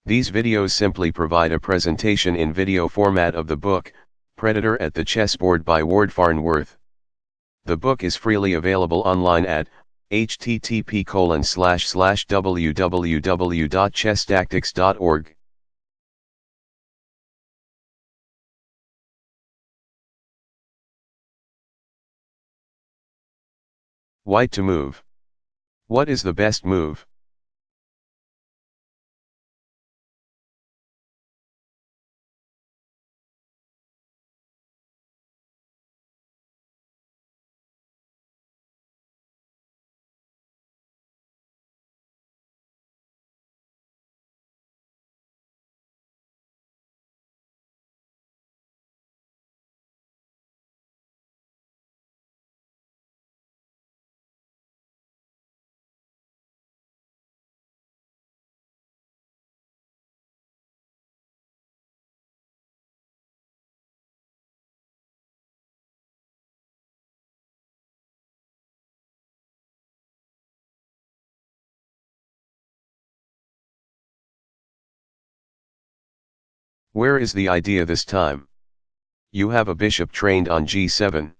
These videos simply provide a presentation in video format of the book, Predator at the Chessboard by Ward Farnworth. The book is freely available online at http://www.chesstactics.org. White to move. What is the best move? Where is the idea this time? You have a bishop trained on g7.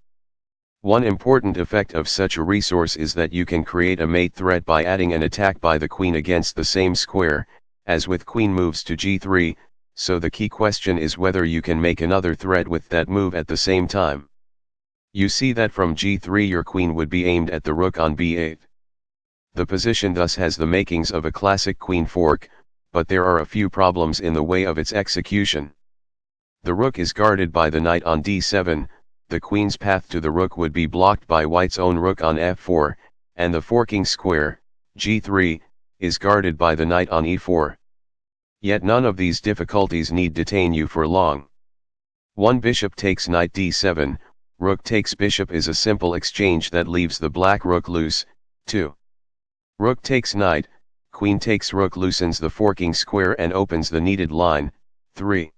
One important effect of such a resource is that you can create a mate threat by adding an attack by the queen against the same square, as with queen moves to g3, so the key question is whether you can make another threat with that move at the same time. You see that from g3 your queen would be aimed at the rook on b8. The position thus has the makings of a classic queen fork, but there are a few problems in the way of its execution. The rook is guarded by the knight on d7, the queen's path to the rook would be blocked by white's own rook on f4, and the forking square, g3, is guarded by the knight on e4. Yet none of these difficulties need detain you for long. One bishop takes knight d7, rook takes bishop is a simple exchange that leaves the black rook loose. 2. Rook takes knight, queen takes rook loosens the forking square and opens the needed line. 3.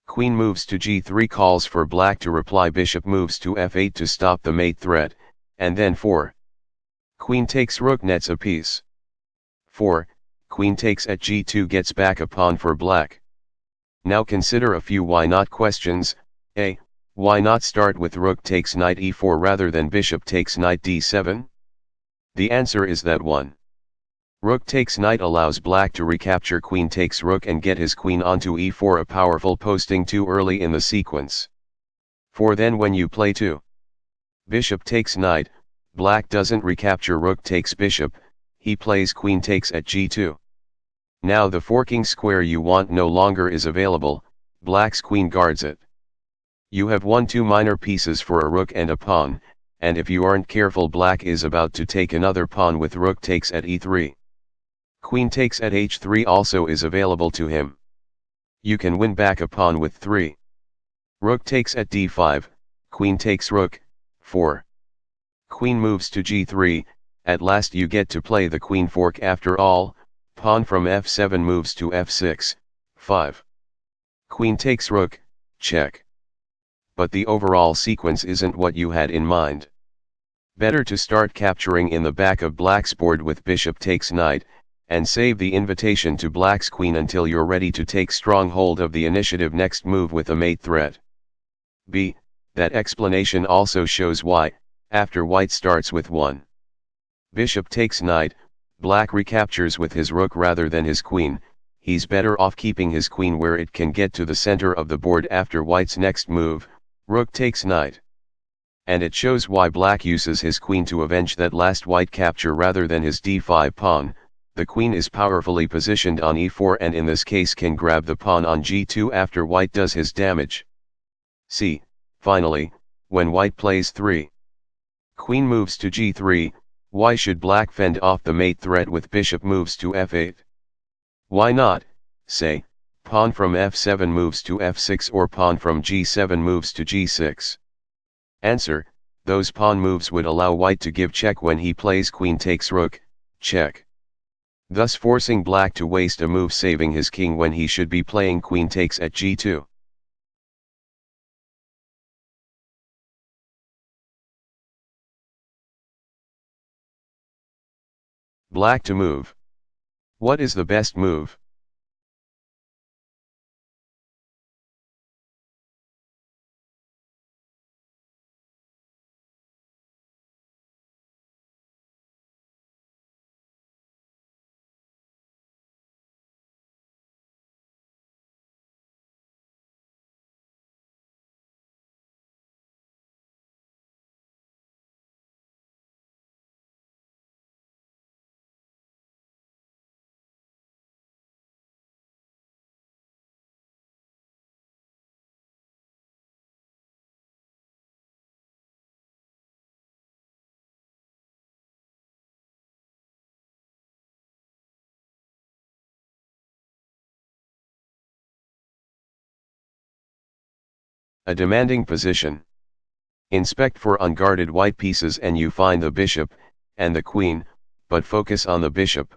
Queen moves to g3 calls for black to reply, bishop moves to f8 to stop the mate threat, and then 4. Queen takes rook nets a piece. 4. Queen takes at g2 gets back a pawn for black. Now consider a few why not questions. A. Why not start with rook takes knight e4 rather than bishop takes knight d7? The answer is that 1. Rook takes knight allows black to recapture queen takes rook and get his queen onto e4, a powerful posting too early in the sequence. 4. Then when you play 2. Bishop takes knight, black doesn't recapture rook takes bishop, he plays queen takes at g2. Now the forking square you want no longer is available, black's queen guards it. You have won 2 minor pieces for a rook and a pawn, and if you aren't careful black is about to take another pawn with rook takes at e3. Queen takes at h3 also is available to him. You can win back a pawn with 3. Rook takes at d5, queen takes rook. 4. Queen moves to g3, at last you get to play the queen fork after all, pawn from f7 moves to f6. 5. Queen takes rook, check. But the overall sequence isn't what you had in mind. Better to start capturing in the back of black's board with bishop takes knight, and save the invitation to black's queen until you're ready to take strong hold of the initiative next move with a mate threat. B. That explanation also shows why, after white starts with 1. Bishop takes knight, black recaptures with his rook rather than his queen, he's better off keeping his queen where it can get to the center of the board after white's next move, rook takes knight. And it shows why black uses his queen to avenge that last white capture rather than his d5 pawn. The queen is powerfully positioned on e4 and in this case can grab the pawn on g2 after white does his damage. C. Finally, when white plays 3. Queen moves to g3, why should black fend off the mate threat with bishop moves to f8? Why not, say, pawn from f7 moves to f6 or pawn from g7 moves to g6? Answer, those pawn moves would allow white to give check when he plays queen takes rook, check. Thus forcing black to waste a move saving his king when he should be playing queen takes at g2. Black to move. What is the best move? A demanding position. Inspect for unguarded white pieces and you find the bishop, and the queen, but focus on the bishop.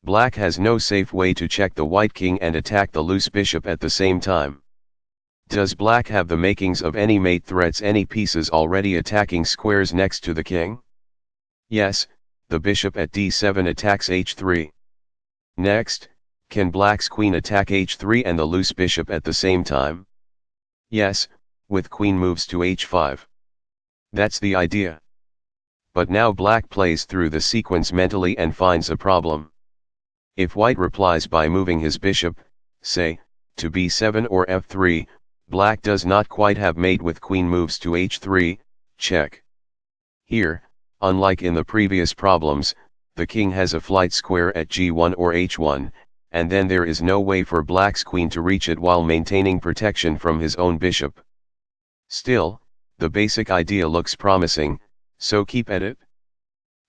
Black has no safe way to check the white king and attack the loose bishop at the same time. Does black have the makings of any mate threats any pieces already attacking squares next to the king? Yes, the bishop at d7 attacks h3. Next, can black's queen attack h3 and the loose bishop at the same time? Yes, with queen moves to h5. That's the idea. But now black plays through the sequence mentally and finds a problem. If white replies by moving his bishop, say, to b7 or f3, black does not quite have mate with queen moves to h3, check. Here, unlike in the previous problems, the king has a flight square at g1 or h1, and then there is no way for black's queen to reach it while maintaining protection from his own bishop. Still, the basic idea looks promising, so keep at it.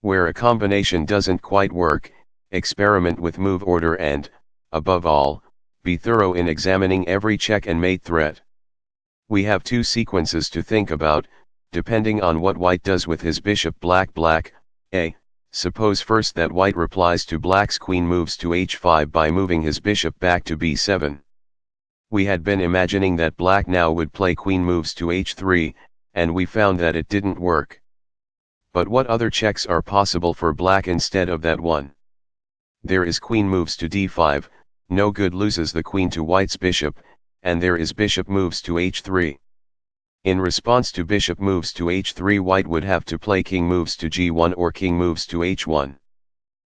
Where a combination doesn't quite work, experiment with move order and, above all, be thorough in examining every check and mate threat. We have two sequences to think about, depending on what white does with his bishop. Black. A. Suppose first that white replies to black's queen moves to h5 by moving his bishop back to b7. We had been imagining that black now would play queen moves to h3, and we found that it didn't work. But what other checks are possible for black instead of that one? There is queen moves to d5, no good, loses the queen to white's bishop, and there is bishop moves to h3. In response to bishop moves to h3, white would have to play king moves to g1 or king moves to h1.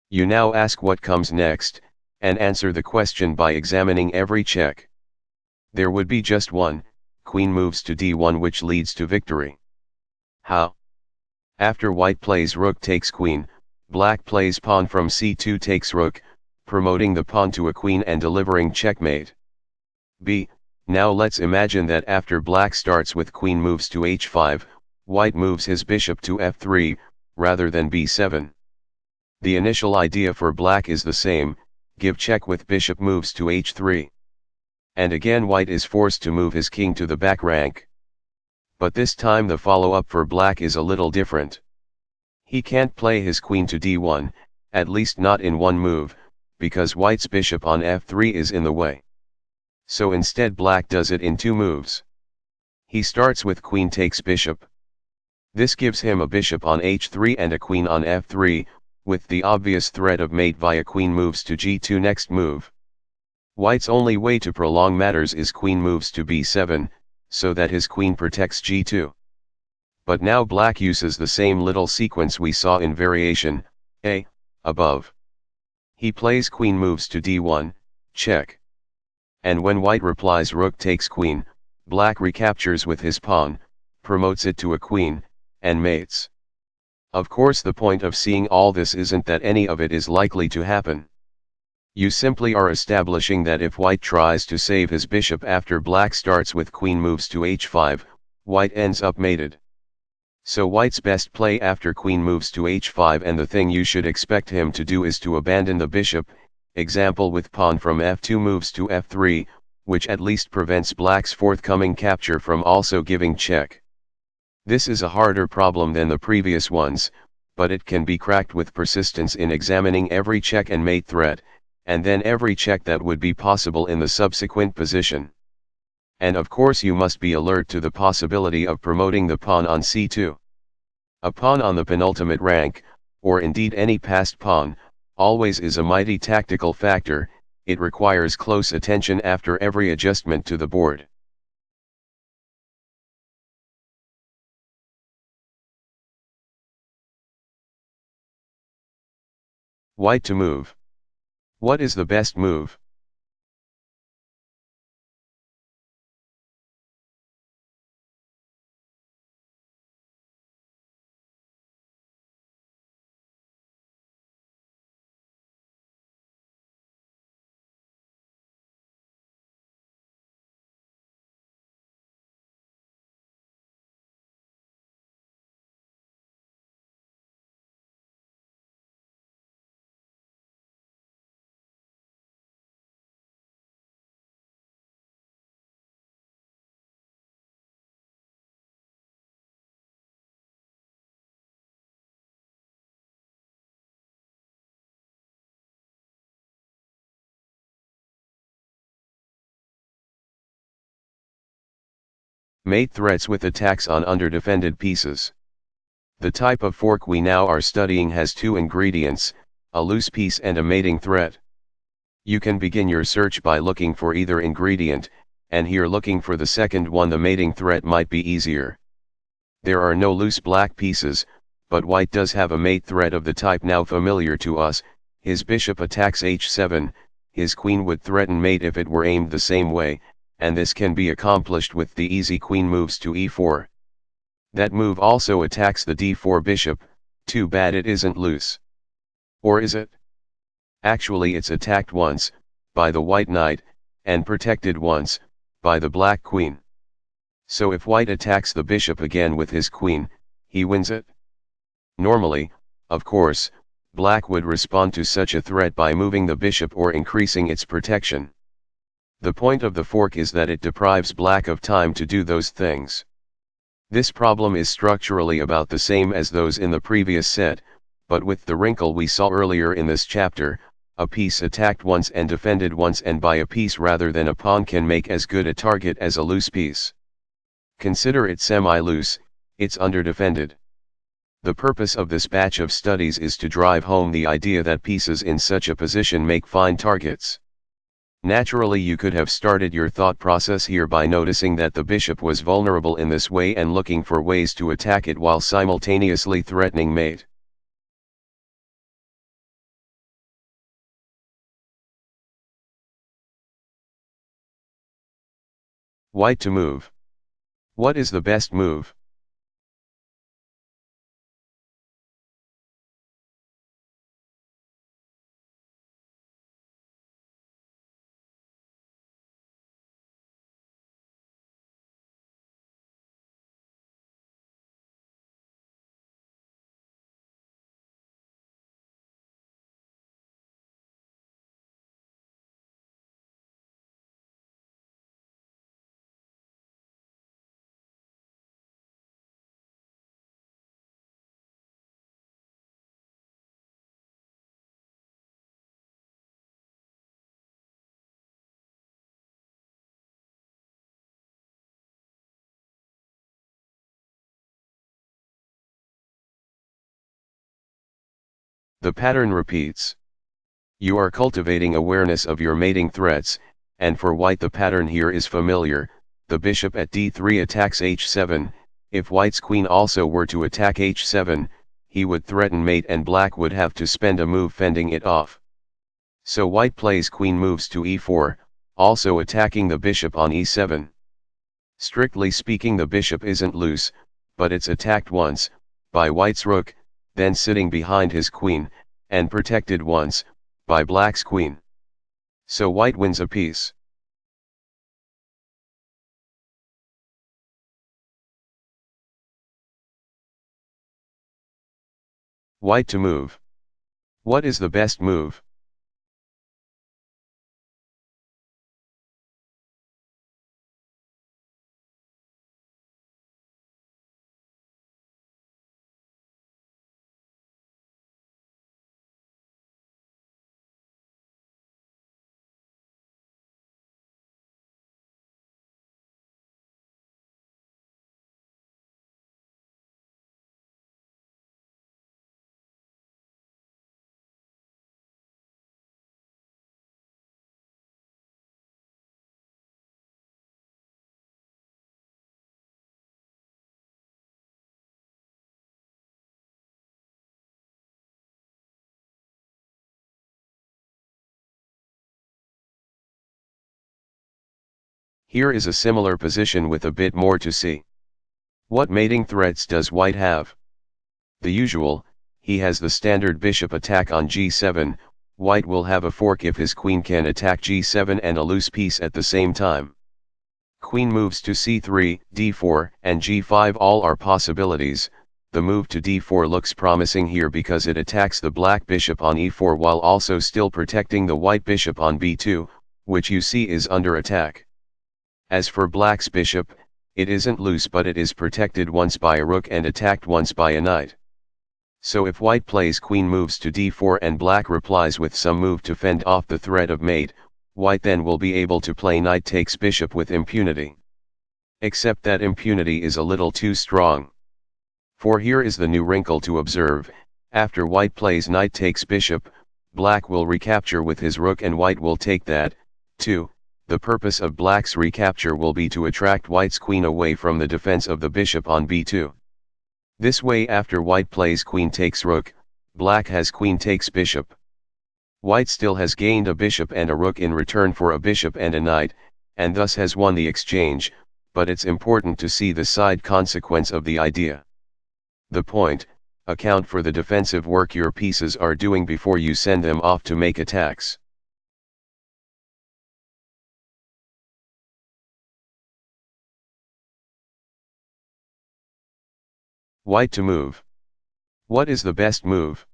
You now ask what comes next, and answer the question by examining every check. There would be just one, queen moves to d1, which leads to victory. How? After white plays rook takes queen, black plays pawn from c2 takes rook, promoting the pawn to a queen and delivering checkmate. B. Now let's imagine that after black starts with queen moves to h5, white moves his bishop to f3, rather than b7. The initial idea for black is the same, give check with bishop moves to h3. And again white is forced to move his king to the back rank. But this time the follow-up for black is a little different. He can't play his queen to d1, at least not in one move, because white's bishop on f3 is in the way. So instead black does it in two moves. He starts with queen takes bishop. This gives him a bishop on h3 and a queen on f3, with the obvious threat of mate via queen moves to g2 next move. White's only way to prolong matters is queen moves to b7, so that his queen protects g2. But now black uses the same little sequence we saw in variation A, above. He plays queen moves to d1, check. And when white replies rook takes queen, black recaptures with his pawn, promotes it to a queen, and mates. Of course, the point of seeing all this isn't that any of it is likely to happen. You simply are establishing that if white tries to save his bishop after black starts with queen moves to h5, white ends up mated. So white's best play after queen moves to h5, and the thing you should expect him to do, is to abandon the bishop, example with pawn from f2 moves to f3, which at least prevents black's forthcoming capture from also giving check. This is a harder problem than the previous ones, but it can be cracked with persistence in examining every check and mate threat, and then every check that would be possible in the subsequent position. And of course you must be alert to the possibility of promoting the pawn on c2. A pawn on the penultimate rank, or indeed any passed pawn, always is a mighty tactical factor. It requires close attention after every adjustment to the board. White to move. What is the best move? Mate threats with attacks on underdefended pieces. The type of fork we now are studying has two ingredients, a loose piece and a mating threat. You can begin your search by looking for either ingredient, and here looking for the second one, the mating threat, might be easier. There are no loose black pieces, but white does have a mate threat of the type now familiar to us. His bishop attacks h7, his queen would threaten mate if it were aimed the same way, and this can be accomplished with the easy queen moves to e4. That move also attacks the d4 bishop, too bad it isn't loose. Or is it? Actually it's attacked once, by the white knight, and protected once, by the black queen. So if white attacks the bishop again with his queen, he wins it? Normally, of course, black would respond to such a threat by moving the bishop or increasing its protection. The point of the fork is that it deprives black of time to do those things. This problem is structurally about the same as those in the previous set, but with the wrinkle we saw earlier in this chapter: a piece attacked once and defended once and by a piece rather than a pawn can make as good a target as a loose piece. Consider it semi-loose, it's underdefended. The purpose of this batch of studies is to drive home the idea that pieces in such a position make fine targets. Naturally, you could have started your thought process here by noticing that the bishop was vulnerable in this way and looking for ways to attack it while simultaneously threatening mate. White to move. What is the best move? The pattern repeats. You are cultivating awareness of your mating threats, and for white the pattern here is familiar. The bishop at d3 attacks h7, if white's queen also were to attack h7, he would threaten mate and black would have to spend a move fending it off. So white plays queen moves to e4, also attacking the bishop on e7. Strictly speaking, the bishop isn't loose, but it's attacked once, by white's rook, then sitting behind his queen, and protected once, by black's queen. So white wins a piece. White to move. What is the best move? Here is a similar position with a bit more to see. What mating threats does white have? The usual: he has the standard bishop attack on g7, white will have a fork if his queen can attack g7 and a loose piece at the same time. Queen moves to c3, d4, and g5 all are possibilities. The move to d4 looks promising here because it attacks the black bishop on e4 while also still protecting the white bishop on b2, which you see is under attack. As for black's bishop, it isn't loose but it is protected once by a rook and attacked once by a knight. So if white plays queen moves to d4 and black replies with some move to fend off the threat of mate, white then will be able to play knight takes bishop with impunity. Except that impunity is a little too strong. For here is the new wrinkle to observe: after white plays knight takes bishop, black will recapture with his rook and white will take that, too. The purpose of black's recapture will be to attract white's queen away from the defense of the bishop on b2. This way, after white plays queen takes rook, black has queen takes bishop. White still has gained a bishop and a rook in return for a bishop and a knight, and thus has won the exchange, but it's important to see the side consequence of the idea. The point: account for the defensive work your pieces are doing before you send them off to make attacks. White to move. What is the best move?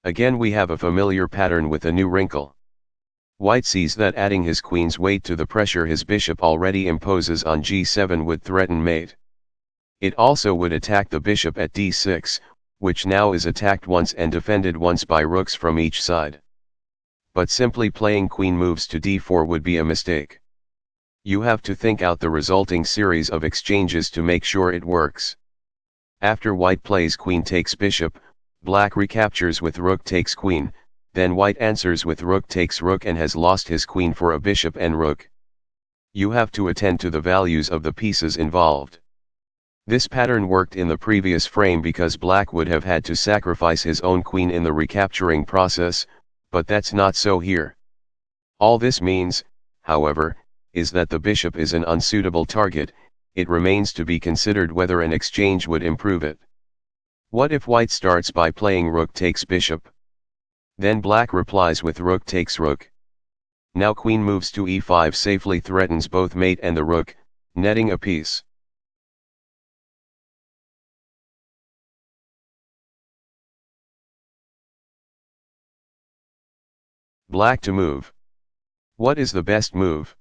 Again we have a familiar pattern with a new wrinkle. White sees that adding his queen's weight to the pressure his bishop already imposes on g7 would threaten mate. It also would attack the bishop at d6, which now is attacked once and defended once by rooks from each side. But simply playing queen moves to d4 would be a mistake. You have to think out the resulting series of exchanges to make sure it works. After white plays queen takes bishop, black recaptures with rook takes queen, then white answers with rook takes rook and has lost his queen for a bishop and rook. You have to attend to the values of the pieces involved. This pattern worked in the previous frame because black would have had to sacrifice his own queen in the recapturing process, but that's not so here. All this means, however, is that the bishop is an unsuitable target. It remains to be considered whether an exchange would improve it. What if white starts by playing rook takes bishop? Then black replies with rook takes rook. Now queen moves to e5 safely threatens both mate and the rook, netting a piece. Black to move. What is the best move?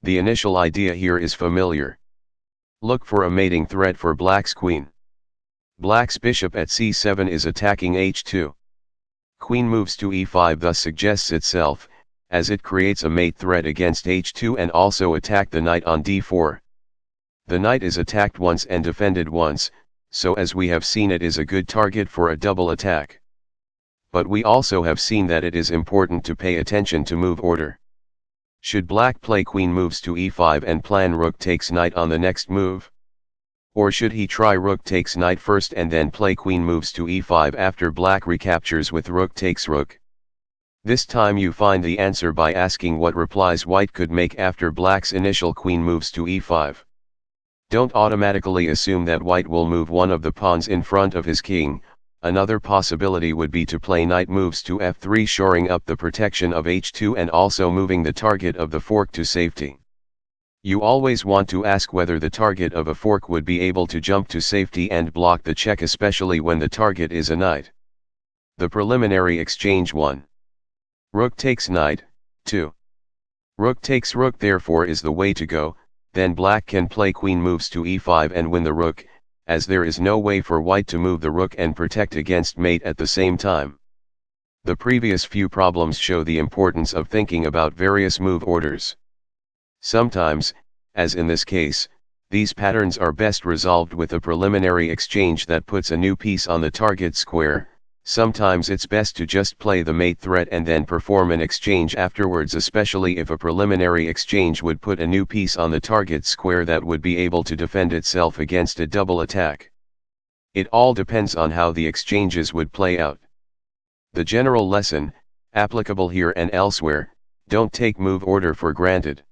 The initial idea here is familiar. Look for a mating threat for black's queen. Black's bishop at c7 is attacking h2. Queen moves to e5 thus suggests itself, as it creates a mate threat against h2 and also attack the knight on d4. The knight is attacked once and defended once, so as we have seen it is a good target for a double attack. But we also have seen that it is important to pay attention to move order. Should black play queen moves to e5 and plan rook takes knight on the next move? Or should he try rook takes knight first and then play queen moves to e5 after black recaptures with rook takes rook? This time you find the answer by asking what replies white could make after black's initial queen moves to e5. Don't automatically assume that white will move one of the pawns in front of his king. Another possibility would be to play knight moves to f3, shoring up the protection of h2 and also moving the target of the fork to safety. You always want to ask whether the target of a fork would be able to jump to safety and block the check, especially when the target is a knight. The preliminary exchange 1. Rook takes knight, 2. Rook takes rook therefore is the way to go, then black can play queen moves to e5 and win the rook, as there is no way for white to move the rook and protect against mate at the same time. The previous few problems show the importance of thinking about various move orders. Sometimes, as in this case, these patterns are best resolved with a preliminary exchange that puts a new piece on the target square. Sometimes it's best to just play the mate threat and then perform an exchange afterwards, especially if a preliminary exchange would put a new piece on the target square that would be able to defend itself against a double attack. It all depends on how the exchanges would play out. The general lesson, applicable here and elsewhere, don't take move order for granted.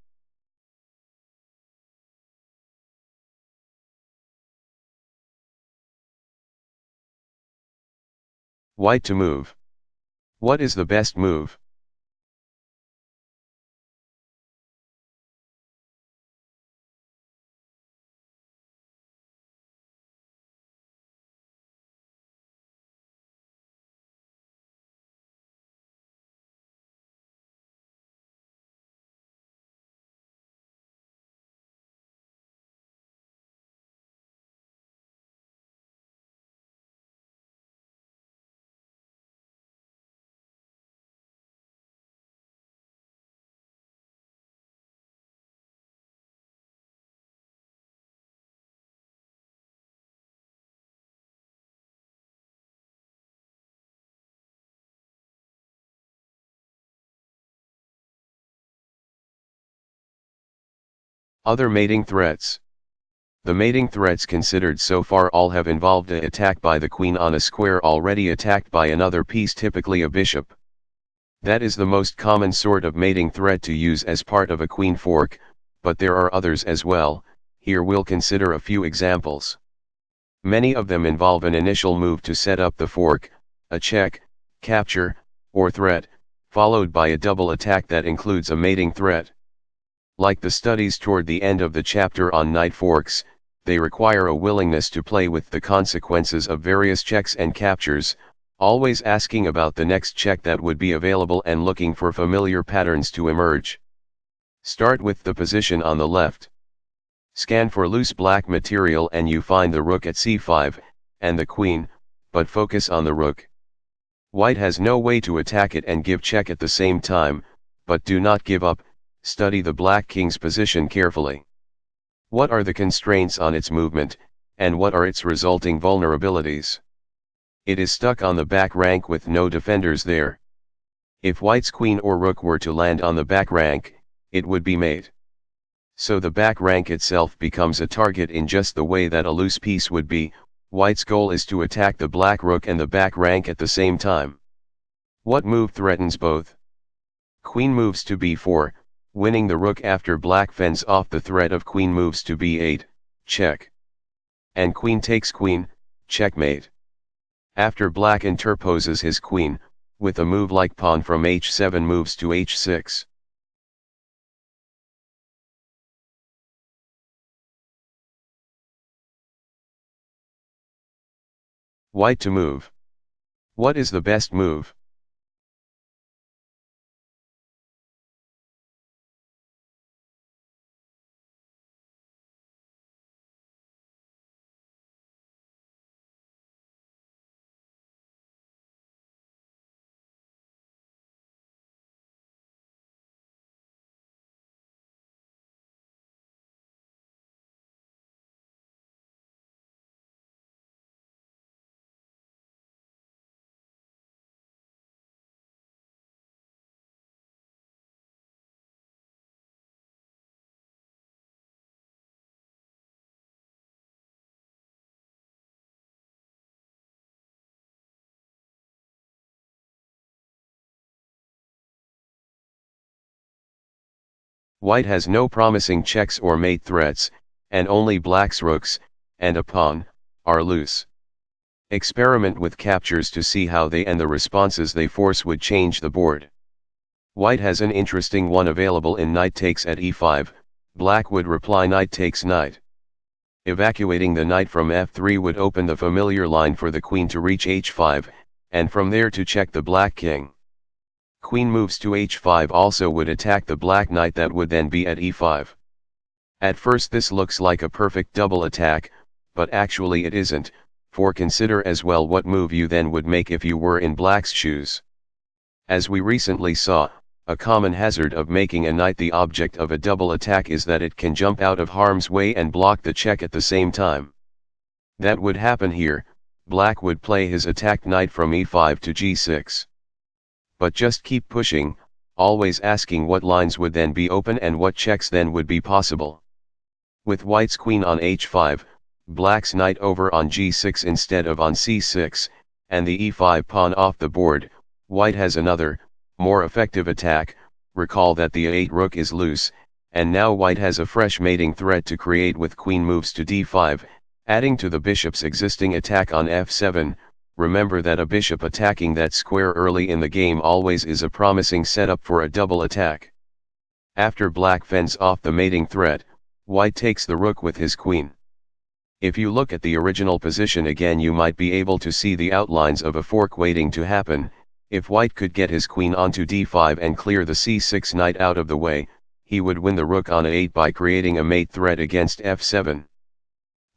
White to move. What is the best move? Other mating threats. The mating threats considered so far all have involved an attack by the queen on a square already attacked by another piece, typically a bishop. That is the most common sort of mating threat to use as part of a queen fork, but there are others as well. Here we'll consider a few examples. Many of them involve an initial move to set up the fork, a check, capture, or threat, followed by a double attack that includes a mating threat. Like the studies toward the end of the chapter on knight forks, they require a willingness to play with the consequences of various checks and captures, always asking about the next check that would be available and looking for familiar patterns to emerge. Start with the position on the left. Scan for loose black material and you find the rook at c5, and the queen, but focus on the rook. White has no way to attack it and give check at the same time, but do not give up. Study the black king's position carefully. What are the constraints on its movement, and what are its resulting vulnerabilities? It is stuck on the back rank with no defenders there. If white's queen or rook were to land on the back rank, it would be mate. So the back rank itself becomes a target in just the way that a loose piece would be. White's goal is to attack the black rook and the back rank at the same time. What move threatens both? Queen moves to b4. Winning the rook after black fends off the threat of queen moves to b8, check. And queen takes queen, checkmate. After black interposes his queen, with a move like pawn from h7 moves to h6. White to move. What is the best move? White has no promising checks or mate threats, and only black's rooks, and a pawn, are loose. Experiment with captures to see how they and the responses they force would change the board. White has an interesting one available in knight takes at e5, black would reply knight takes knight. Evacuating the knight from f3 would open the familiar line for the queen to reach h5, and from there to check the black king. Queen moves to h5 also would attack the black knight, that would then be at e5. At first this looks like a perfect double attack, but actually it isn't, for consider as well what move you then would make if you were in black's shoes. As we recently saw, a common hazard of making a knight the object of a double attack is that it can jump out of harm's way and block the check at the same time. That would happen here. Black would play his attacked knight from e5 to g6. But just keep pushing, always asking what lines would then be open and what checks then would be possible. With white's queen on h5, black's knight over on g6 instead of on c6, and the e5 pawn off the board, white has another, more effective attack. Recall that the a8 rook is loose, and now white has a fresh mating threat to create with queen moves to d5, adding to the bishop's existing attack on f7. Remember that a bishop attacking that square early in the game always is a promising setup for a double attack. After black fends off the mating threat, white takes the rook with his queen. If you look at the original position again, you might be able to see the outlines of a fork waiting to happen. If white could get his queen onto d5 and clear the c6 knight out of the way, he would win the rook on a8 by creating a mate threat against f7.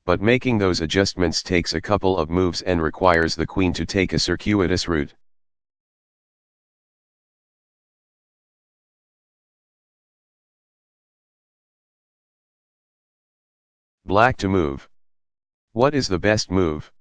But making those adjustments takes a couple of moves and requires the queen to take a circuitous route. Black to move. What is the best move?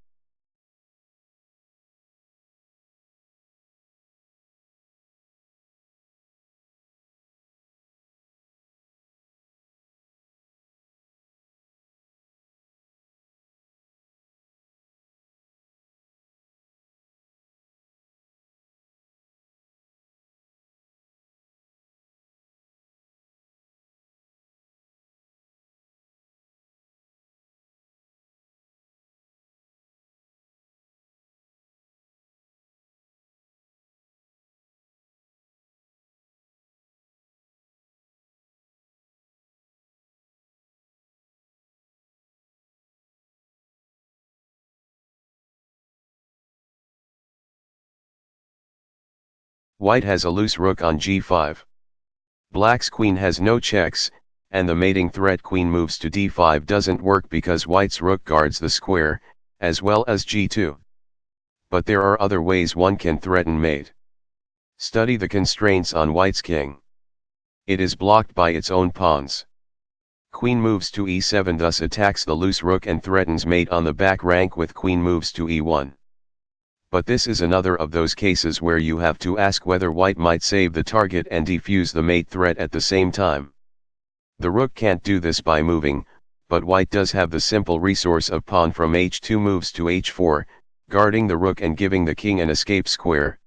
White has a loose rook on g5. Black's queen has no checks, and the mating threat queen moves to d5 doesn't work because white's rook guards the square, as well as g2. But there are other ways one can threaten mate. Study the constraints on white's king. It is blocked by its own pawns. Queen moves to e7 thus attacks the loose rook and threatens mate on the back rank with queen moves to e1. But this is another of those cases where you have to ask whether white might save the target and defuse the mate threat at the same time. The rook can't do this by moving, but white does have the simple resource of pawn from h2 moves to h4, guarding the rook and giving the king an escape square.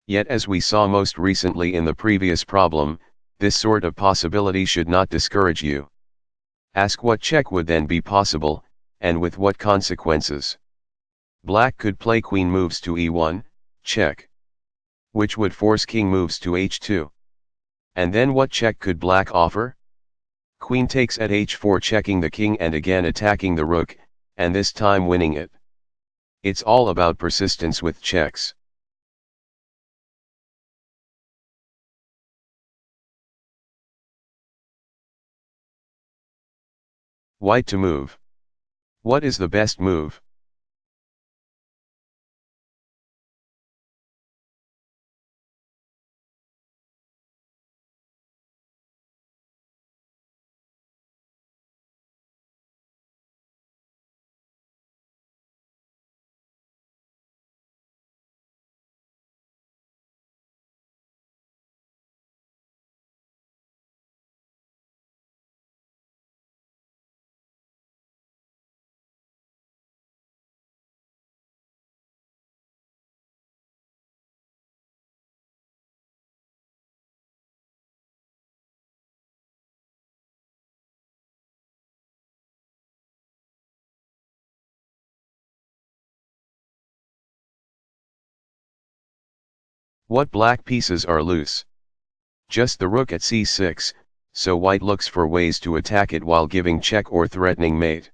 Yet as we saw most recently in the previous problem, this sort of possibility should not discourage you. Ask what check would then be possible, and with what consequences. Black could play queen moves to e1, check. Which would force king moves to h2. And then what check could black offer? Queen takes at h4 checking the king and again attacking the rook, and this time winning it. It's all about persistence with checks. White to move. What is the best move? What black pieces are loose? Just the rook at c6, so white looks for ways to attack it while giving check or threatening mate.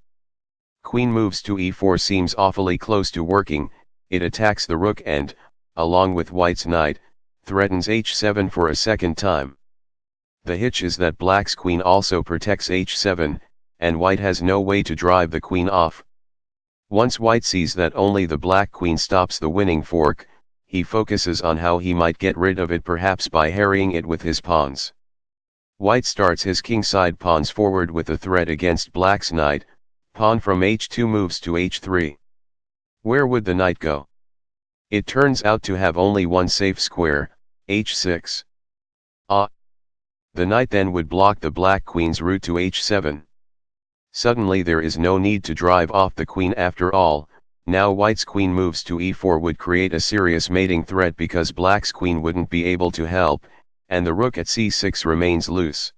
Queen moves to e4 seems awfully close to working. it attacks the rook and, along with white's knight, threatens h7 for a second time. The hitch is that black's queen also protects h7, and white has no way to drive the queen off. Once white sees that only the black queen stops the winning fork, he focuses on how he might get rid of it, perhaps by harrying it with his pawns. White starts his kingside pawns forward with a threat against black's knight. Pawn from h2 moves to h3. Where would the knight go? It turns out to have only one safe square, h6. The knight then would block the black queen's route to h7. Suddenly there is no need to drive off the queen after all. Now white's queen moves to e4 would create a serious mating threat because black's queen wouldn't be able to help, and the rook at c6 remains loose.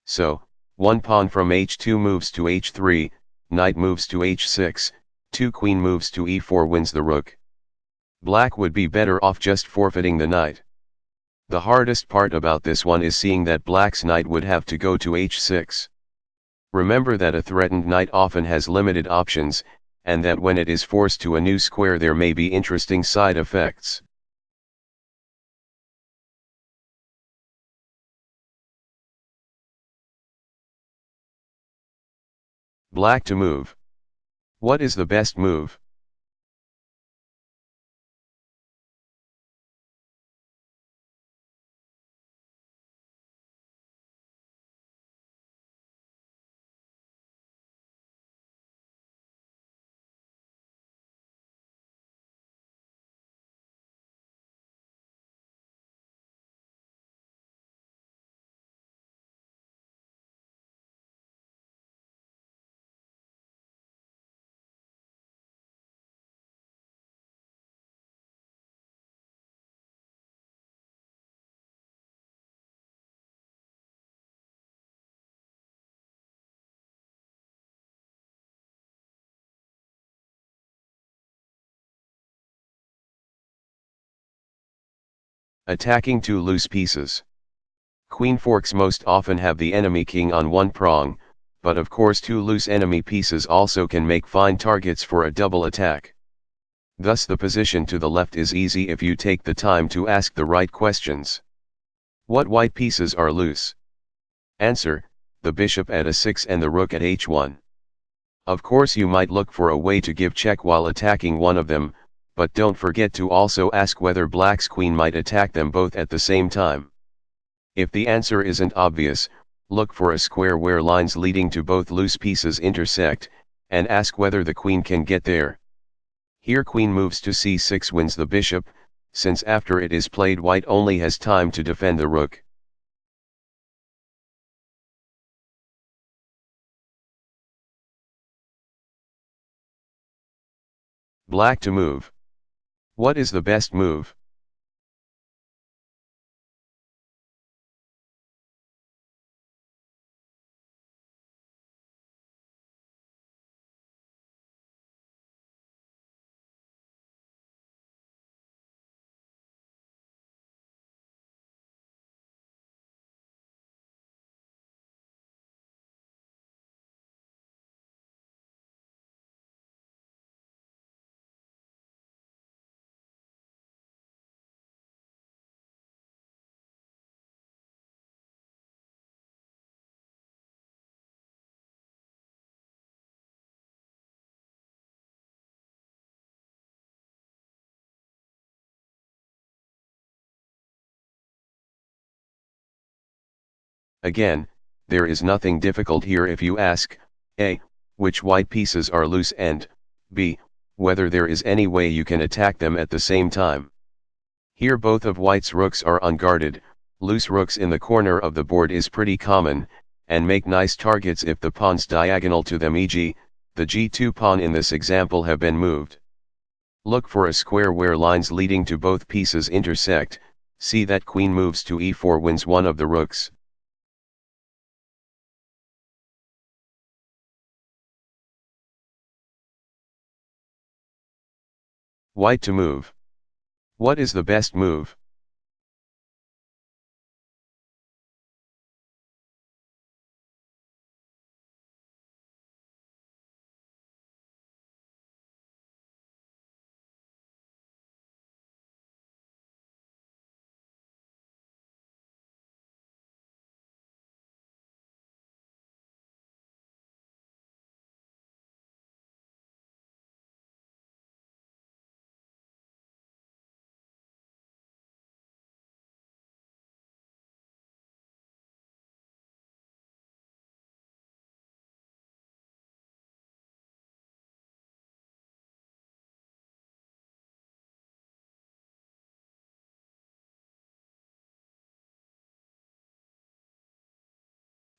So, one pawn from h2 moves to h3, knight moves to h6, queen moves to e4 wins the rook. Black would be better off just forfeiting the knight. The hardest part about this one is seeing that black's knight would have to go to h6. Remember that a threatened knight often has limited options, and that when it is forced to a new square there may be interesting side effects. Black to move. What is the best move? Attacking two loose pieces. Queen forks most often have the enemy king on one prong, but of course two loose enemy pieces also can make fine targets for a double attack. Thus the position to the left is easy if you take the time to ask the right questions. What white pieces are loose? Answer, the bishop at a6 and the rook at h1. Of course you might look for a way to give check while attacking one of them, but don't forget to also ask whether black's queen might attack them both at the same time. If the answer isn't obvious, look for a square where lines leading to both loose pieces intersect, and ask whether the queen can get there. Here queen moves to c6 wins the bishop, since after it is played white only has time to defend the rook. Black to move. What is the best move? Again, there is nothing difficult here if you ask, A, which white pieces are loose, and B, whether there is any way you can attack them at the same time. Here both of white's rooks are unguarded. Loose rooks in the corner of the board is pretty common, and make nice targets if the pawns diagonal to them, e.g., the g2 pawn in this example have been moved. Look for a square where lines leading to both pieces intersect. See that queen moves to e4 wins one of the rooks. White to move. What is the best move?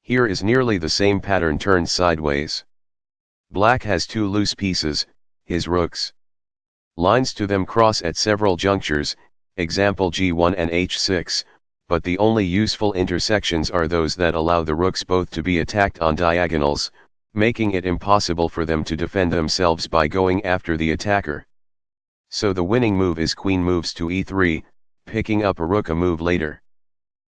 Here is nearly the same pattern turned sideways. Black has two loose pieces, his rooks. Lines to them cross at several junctures, example G1 and H6, but the only useful intersections are those that allow the rooks both to be attacked on diagonals, making it impossible for them to defend themselves by going after the attacker. So the winning move is queen moves to E3, picking up a rook a move later.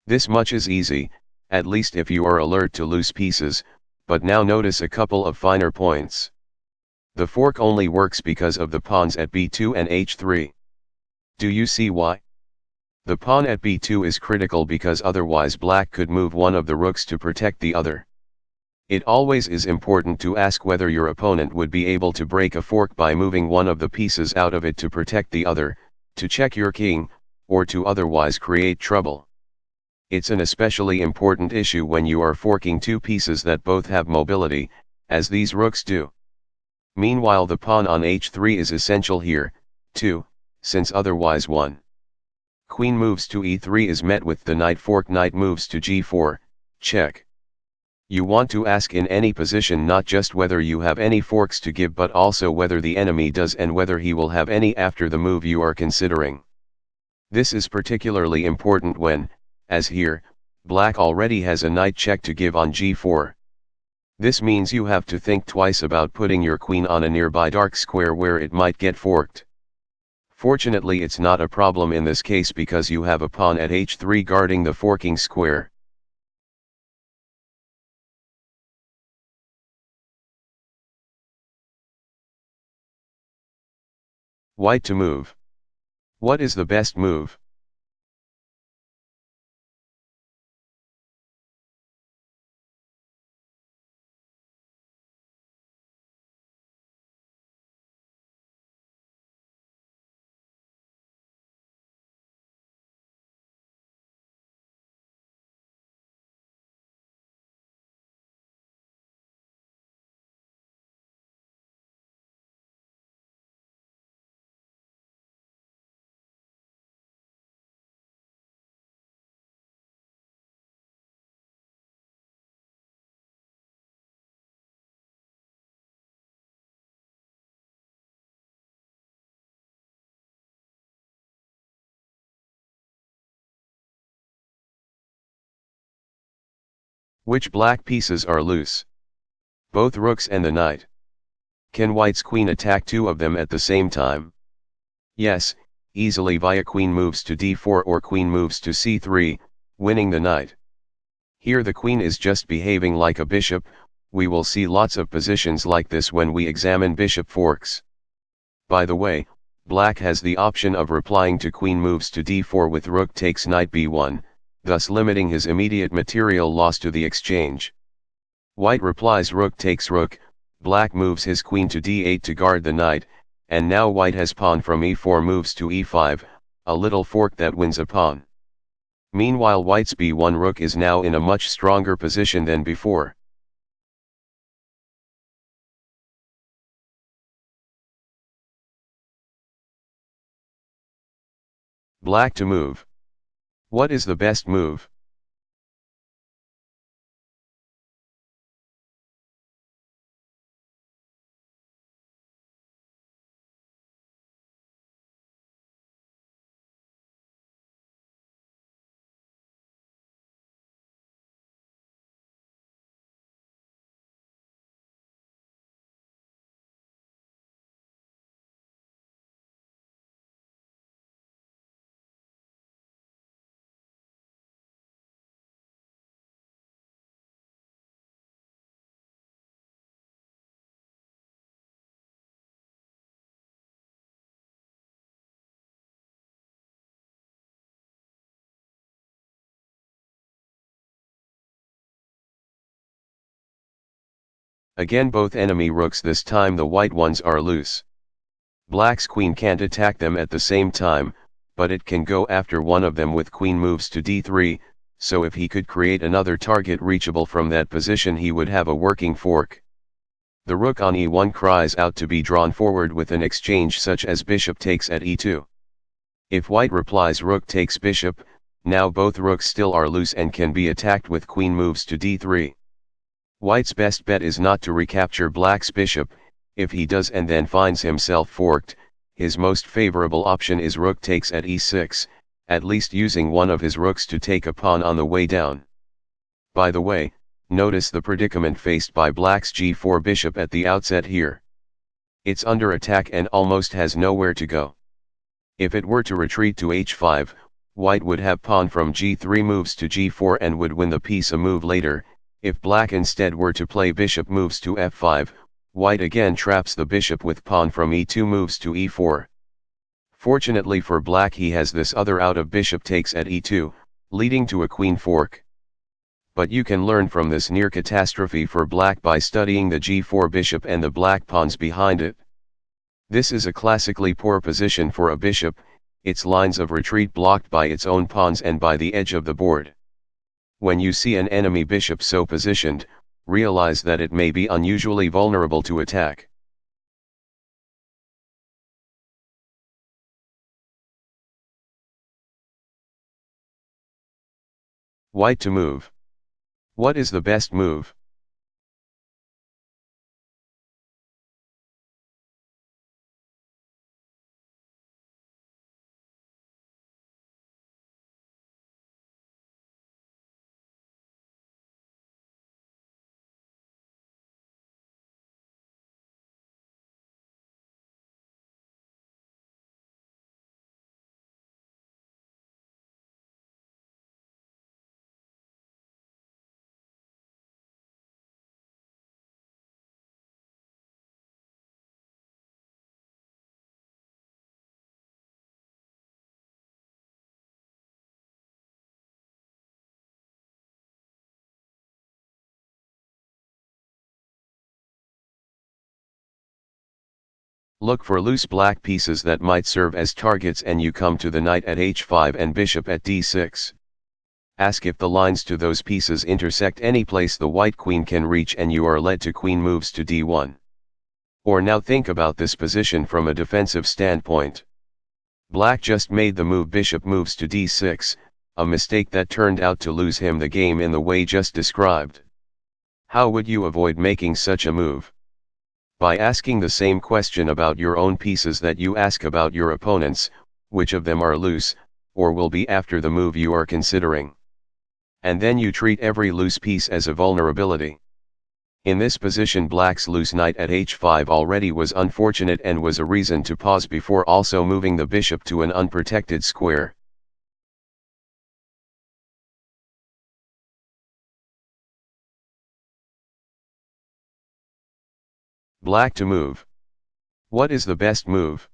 This much is easy, at least if you are alert to loose pieces, but now notice a couple of finer points. The fork only works because of the pawns at B2 and H3. Do you see why? The pawn at B2 is critical because otherwise black could move one of the rooks to protect the other. It always is important to ask whether your opponent would be able to break a fork by moving one of the pieces out of it to protect the other, to check your king, or to otherwise create trouble. It's an especially important issue when you are forking two pieces that both have mobility, as these rooks do. Meanwhile the pawn on H3 is essential here, too, since otherwise queen moves to E3 is met with the knight fork, knight moves to G4, check. You want to ask in any position not just whether you have any forks to give but also whether the enemy does and whether he will have any after the move you are considering. This is particularly important when, as here, black already has a knight check to give on G4. This means you have to think twice about putting your queen on a nearby dark square where it might get forked. Fortunately it's not a problem in this case because you have a pawn at H3 guarding the forking square. White to move. What is the best move? Which black pieces are loose? Both rooks and the knight. Can white's queen attack two of them at the same time? Yes, easily via queen moves to D4 or queen moves to C3, winning the knight. Here the queen is just behaving like a bishop. We will see lots of positions like this when we examine bishop forks. By the way, black has the option of replying to queen moves to D4 with rook takes knight B1, thus limiting his immediate material loss to the exchange. White replies rook takes rook, black moves his queen to D8 to guard the knight, and now white has pawn from E4 moves to E5, a little fork that wins a pawn. Meanwhile white's B1 rook is now in a much stronger position than before. Black to move. What is the best move? Again both enemy rooks, this time the white ones, are loose. Black's queen can't attack them at the same time, but it can go after one of them with queen moves to D3, so if he could create another target reachable from that position he would have a working fork. The rook on E1 cries out to be drawn forward with an exchange such as bishop takes at E2. If white replies rook takes bishop, Now both rooks still are loose and can be attacked with queen moves to d3. White's best bet is not to recapture black's bishop. If he does and then finds himself forked, his most favorable option is rook takes at e6, at least using one of his rooks to take a pawn on the way down. By the way, notice the predicament faced by black's g4 bishop at the outset here. It's under attack and almost has nowhere to go. If it were to retreat to h5, white would have pawn from g3 moves to g4 and would win the piece a move later. If black instead were to play bishop moves to f5, white again traps the bishop with pawn from e2 moves to e4. Fortunately for black, he has this other out of bishop takes at e2, leading to a queen fork. But you can learn from this near catastrophe for black by studying the g4 bishop and the black pawns behind it. This is a classically poor position for a bishop, its lines of retreat blocked by its own pawns and by the edge of the board. When you see an enemy bishop so positioned, realize that it may be unusually vulnerable to attack. White to move. What is the best move? Look for loose black pieces that might serve as targets and you come to the knight at h5 and bishop at d6. Ask if the lines to those pieces intersect any place the white queen can reach and you are led to queen moves to d1. Or now think about this position from a defensive standpoint. Black just made the move bishop moves to d6, a mistake that turned out to lose him the game in the way just described. How would you avoid making such a move? By asking the same question about your own pieces that you ask about your opponents, which of them are loose, or will be after the move you are considering. And then you treat every loose piece as a vulnerability. In this position, black's loose knight at h5 already was unfortunate and was a reason to pause before also moving the bishop to an unprotected square. Black to move. What is the best move?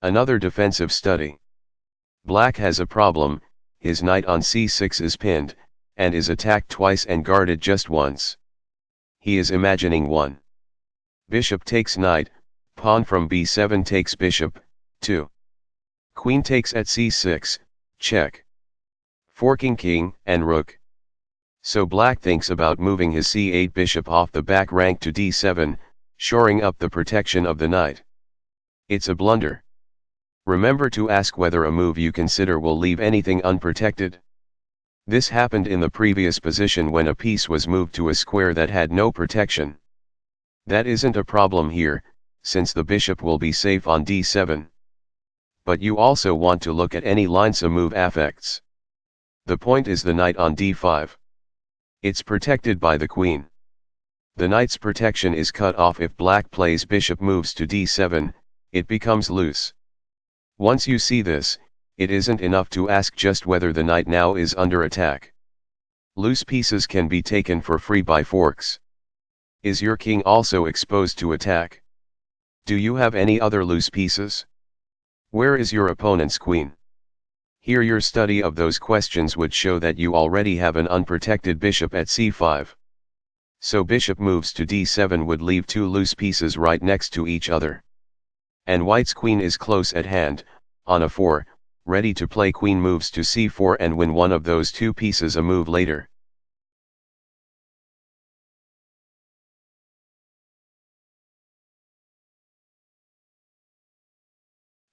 Another defensive study. Black has a problem, his knight on c6 is pinned, and is attacked twice and guarded just once. He is imagining 1. Bishop takes knight, pawn from b7 takes bishop, 2. Queen takes at c6, check. Forking king and rook. So black thinks about moving his c8 bishop off the back rank to d7, shoring up the protection of the knight. It's a blunder. Remember to ask whether a move you consider will leave anything unprotected. This happened in the previous position when a piece was moved to a square that had no protection. That isn't a problem here, since the bishop will be safe on d7. But you also want to look at any lines a move affects. The point is the knight on d5. It's protected by the queen. The knight's protection is cut off if black plays bishop moves to d7, it becomes loose. Once you see this, it isn't enough to ask just whether the knight now is under attack. Loose pieces can be taken for free by forks. Is your king also exposed to attack? Do you have any other loose pieces? Where is your opponent's queen? Here your study of those questions would show that you already have an unprotected bishop at c5. So bishop moves to d7 would leave two loose pieces right next to each other. And white's queen is close at hand, on a4, ready to play queen moves to c4 and win one of those two pieces a move later.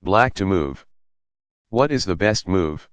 Black to move. What is the best move?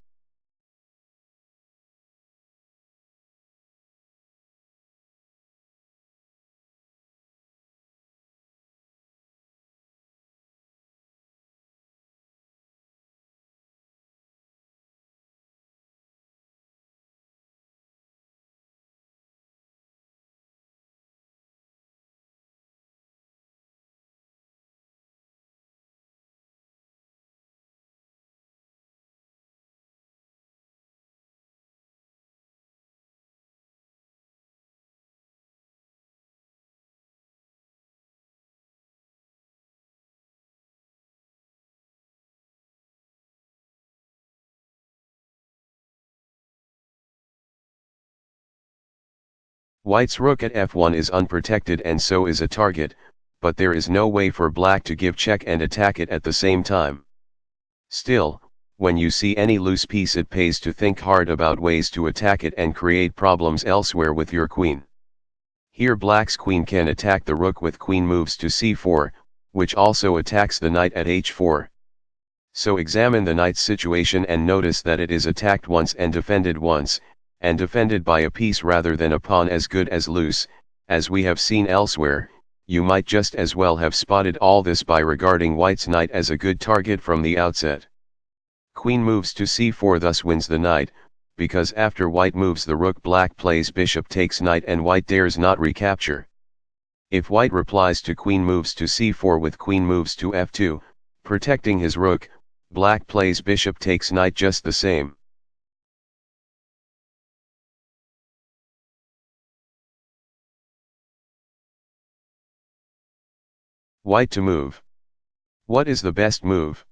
White's rook at f1 is unprotected and so is a target, but there is no way for black to give check and attack it at the same time. Still, when you see any loose piece it pays to think hard about ways to attack it and create problems elsewhere with your queen. Here black's queen can attack the rook with queen moves to c4, which also attacks the knight at h4. So examine the knight's situation and notice that it is attacked once, and defended by a piece rather than a pawn as good as loose. As we have seen elsewhere, you might just as well have spotted all this by regarding white's knight as a good target from the outset. Queen moves to c4 thus wins the knight, because after white moves the rook black plays bishop takes knight and white dares not recapture. If white replies to queen moves to c4 with queen moves to f2, protecting his rook, black plays bishop takes knight just the same. White to move. What is the best move?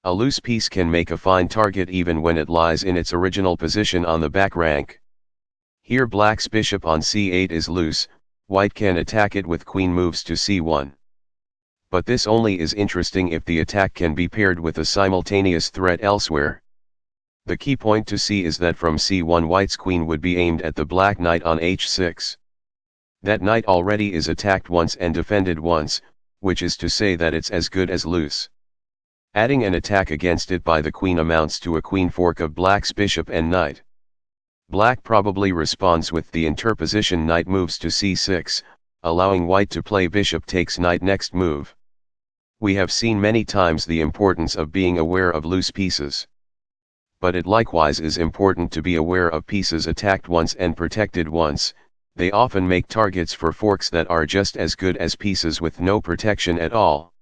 A loose piece can make a fine target even when it lies in its original position on the back rank. Here black's bishop on c8 is loose, white can attack it with queen moves to c1. But this only is interesting if the attack can be paired with a simultaneous threat elsewhere. The key point to see is that from c1 white's queen would be aimed at the black knight on h6. That knight already is attacked once and defended once, which is to say that it's as good as loose. Adding an attack against it by the queen amounts to a queen fork of black's bishop and knight. Black probably responds with the interposition knight moves to c6, allowing white to play bishop takes knight next move. We have seen many times the importance of being aware of loose pieces. But it likewise is important to be aware of pieces attacked once and protected once. They often make targets for forks that are just as good as pieces with no protection at all.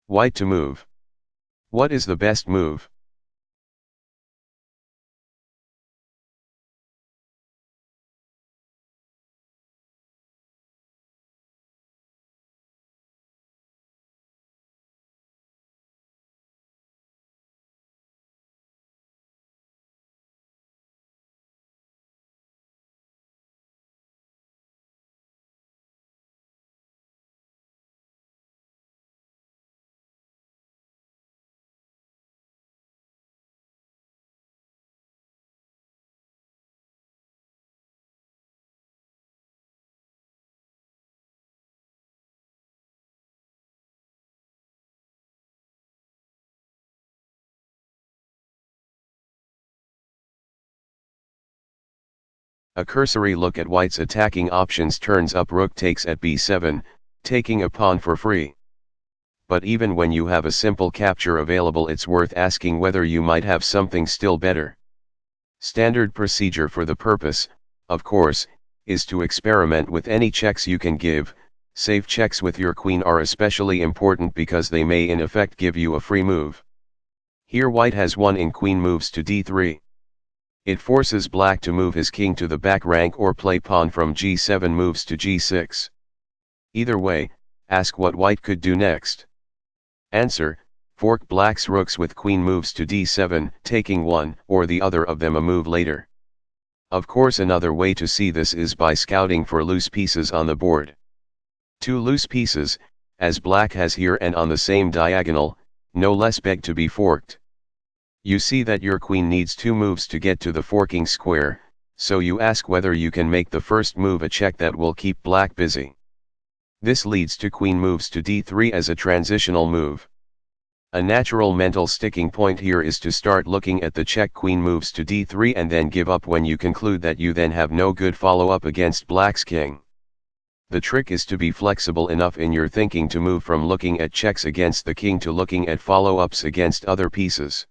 White to move. What is the best move? A cursory look at white's attacking options turns up rook takes at b7, taking a pawn for free. But even when you have a simple capture available, it's worth asking whether you might have something still better. Standard procedure for the purpose, of course, is to experiment with any checks you can give. Safe checks with your queen are especially important because they may in effect give you a free move. Here white has won in queen moves to d3. It forces black to move his king to the back rank or play pawn from g7 moves to g6. Either way, ask what white could do next. Answer: fork black's rooks with queen moves to d7, taking one or the other of them a move later. Of course, another way to see this is by scouting for loose pieces on the board. Two loose pieces, as black has here and on the same diagonal, no less beg to be forked. You see that your queen needs two moves to get to the forking square, so you ask whether you can make the first move a check that will keep black busy. This leads to queen moves to d3 as a transitional move. A natural mental sticking point here is to start looking at the check queen moves to d3 and then give up when you conclude that you then have no good follow-up against black's king. The trick is to be flexible enough in your thinking to move from looking at checks against the king to looking at follow-ups against other pieces.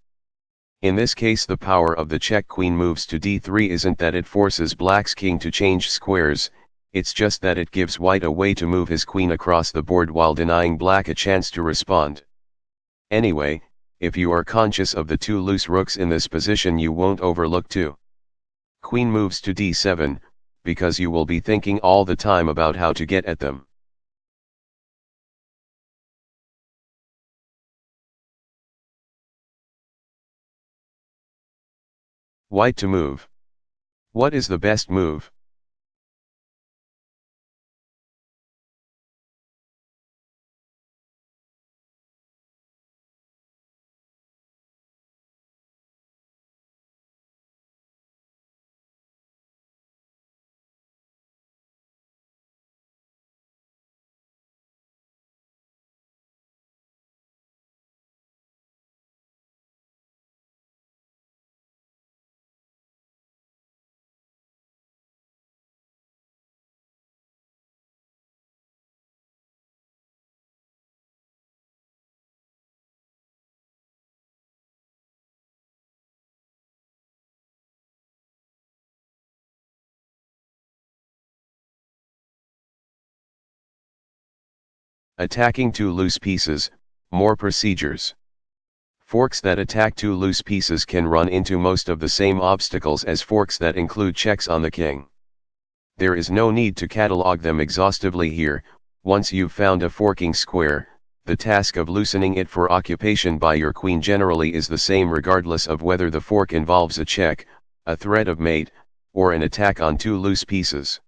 In this case, the power of the check queen moves to d3 isn't that it forces black's king to change squares, it's just that it gives white a way to move his queen across the board while denying black a chance to respond. Anyway, if you are conscious of the two loose rooks in this position, you won't overlook two queen moves to d7, because you will be thinking all the time about how to get at them. White to move. What is the best move? Attacking two loose pieces, more procedures. Forks that attack two loose pieces can run into most of the same obstacles as forks that include checks on the king. There is no need to catalog them exhaustively here. Once you've found a forking square, the task of loosening it for occupation by your queen generally is the same regardless of whether the fork involves a check, a threat of mate, or an attack on two loose pieces.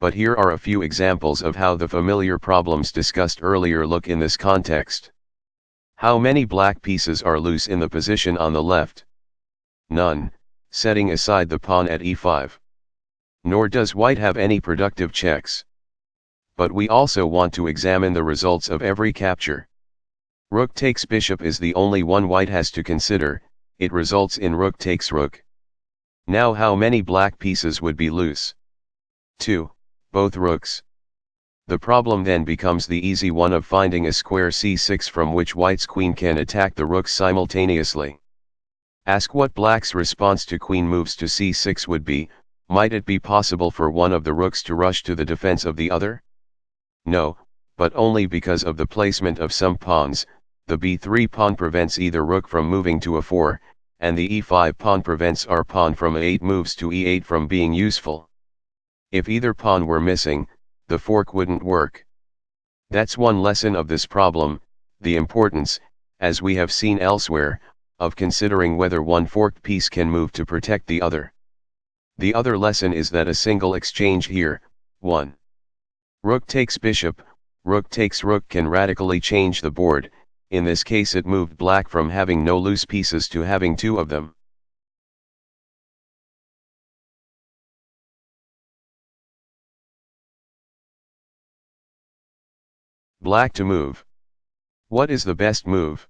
But here are a few examples of how the familiar problems discussed earlier look in this context. How many black pieces are loose in the position on the left? None, setting aside the pawn at e5. Nor does white have any productive checks. But we also want to examine the results of every capture. Rook takes bishop is the only one white has to consider. It results in rook takes rook. Now how many black pieces would be loose? 2. Both rooks. The problem then becomes the easy one of finding a square c6 from which white's queen can attack the rooks simultaneously. Ask what black's response to queen moves to c6 would be. Might it be possible for one of the rooks to rush to the defense of the other? No, but only because of the placement of some pawns. The b3 pawn prevents either rook from moving to a4, and the e5 pawn prevents our pawn from a8 moves to e8 from being useful. If either pawn were missing, the fork wouldn't work. That's one lesson of this problem, the importance, as we have seen elsewhere, of considering whether one forked piece can move to protect the other. The other lesson is that a single exchange here, 1. Rook takes bishop, rook takes rook can radically change the board. In this case it moved black from having no loose pieces to having two of them. Black to move. What is the best move?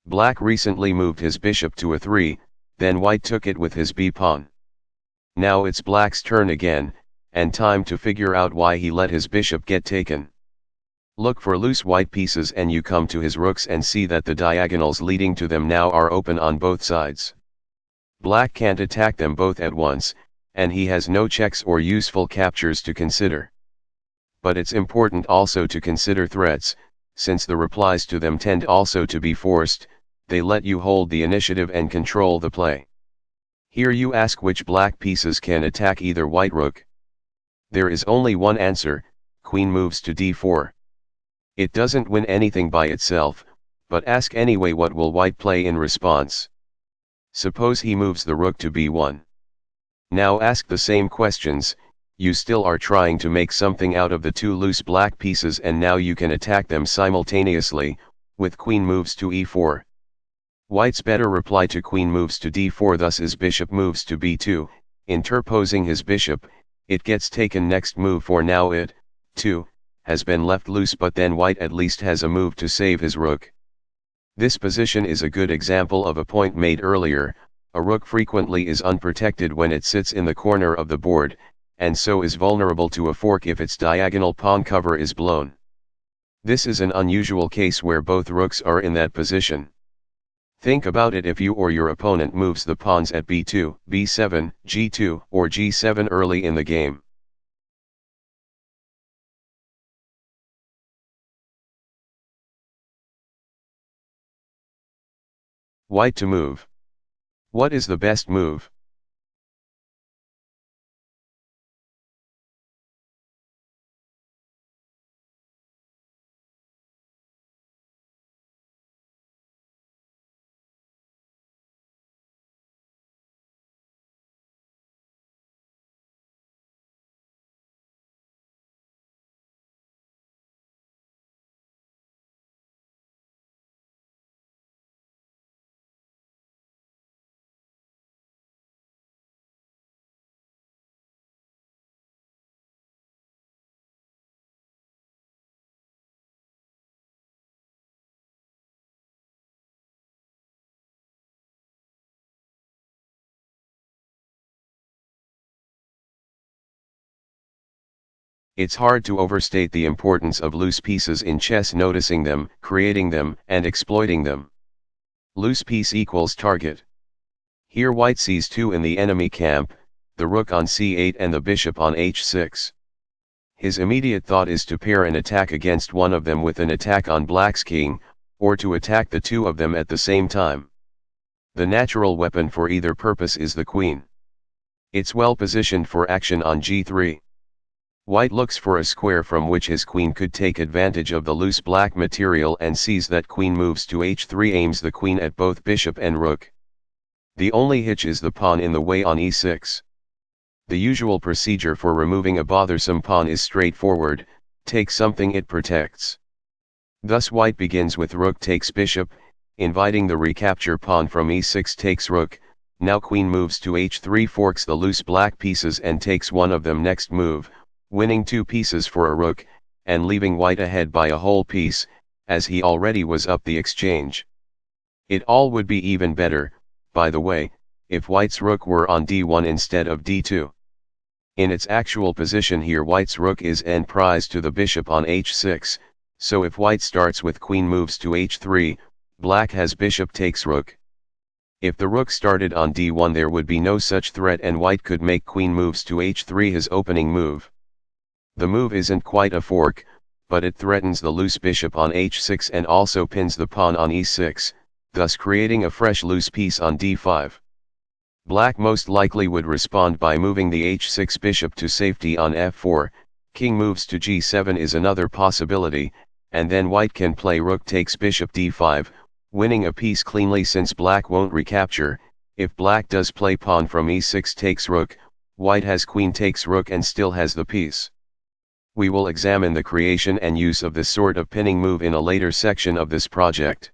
Black recently moved his bishop to a3, then white took it with his b-pawn. Now it's black's turn again, and time to figure out why he let his bishop get taken. Look for loose white pieces and you come to his rooks and see that the diagonals leading to them now are open on both sides. Black can't attack them both at once, and he has no checks or useful captures to consider. But it's important also to consider threats, since the replies to them tend also to be forced. They let you hold the initiative and control the play. Here you ask which black pieces can attack either white rook. There is only one answer: queen moves to d4. It doesn't win anything by itself, but ask anyway what will white play in response. Suppose he moves the rook to b1. Now ask the same questions. You still are trying to make something out of the two loose black pieces, and now you can attack them simultaneously, with queen moves to e4. White's better reply to queen moves to d4 thus is bishop moves to b2, interposing his bishop. It gets taken next move, for now it, too, has been left loose, but then white at least has a move to save his rook. This position is a good example of a point made earlier. A rook frequently is unprotected when it sits in the corner of the board, and so is vulnerable to a fork if its diagonal pawn cover is blown. This is an unusual case where both rooks are in that position. Think about it if you or your opponent moves the pawns at b2, b7, g2, or g7 early in the game. White to move. What is the best move? It's hard to overstate the importance of loose pieces in chess, noticing them, creating them, and exploiting them. Loose piece equals target. Here white sees two in the enemy camp, the rook on c8 and the bishop on h6. His immediate thought is to pair an attack against one of them with an attack on black's king, or to attack the two of them at the same time. The natural weapon for either purpose is the queen. It's well positioned for action on g3. White looks for a square from which his queen could take advantage of the loose black material and sees that queen moves to h3 aims the queen at both bishop and rook. The only hitch is the pawn in the way on e6. The usual procedure for removing a bothersome pawn is straightforward: take something it protects. Thus white begins with rook takes bishop, inviting the recapture pawn from e6 takes rook. Now queen moves to h3 forks the loose black pieces and takes one of them next move, winning 2 pieces for a rook, and leaving white ahead by a whole piece, as he already was up the exchange. It all would be even better, by the way, if white's rook were on d1 instead of d2. In its actual position here white's rook is en prise to the bishop on h6, so if white starts with queen moves to h3, black has bishop takes rook. If the rook started on d1 there would be no such threat and white could make queen moves to h3 his opening move. The move isn't quite a fork, but it threatens the loose bishop on h6 and also pins the pawn on e6, thus creating a fresh loose piece on d5. Black most likely would respond by moving the h6 bishop to safety on f4, king moves to g7 is another possibility, and then white can play rook takes bishop d5, winning a piece cleanly since black won't recapture. If black does play pawn from e6 takes rook, white has queen takes rook and still has the piece. We will examine the creation and use of this sort of pinning move in a later section of this project.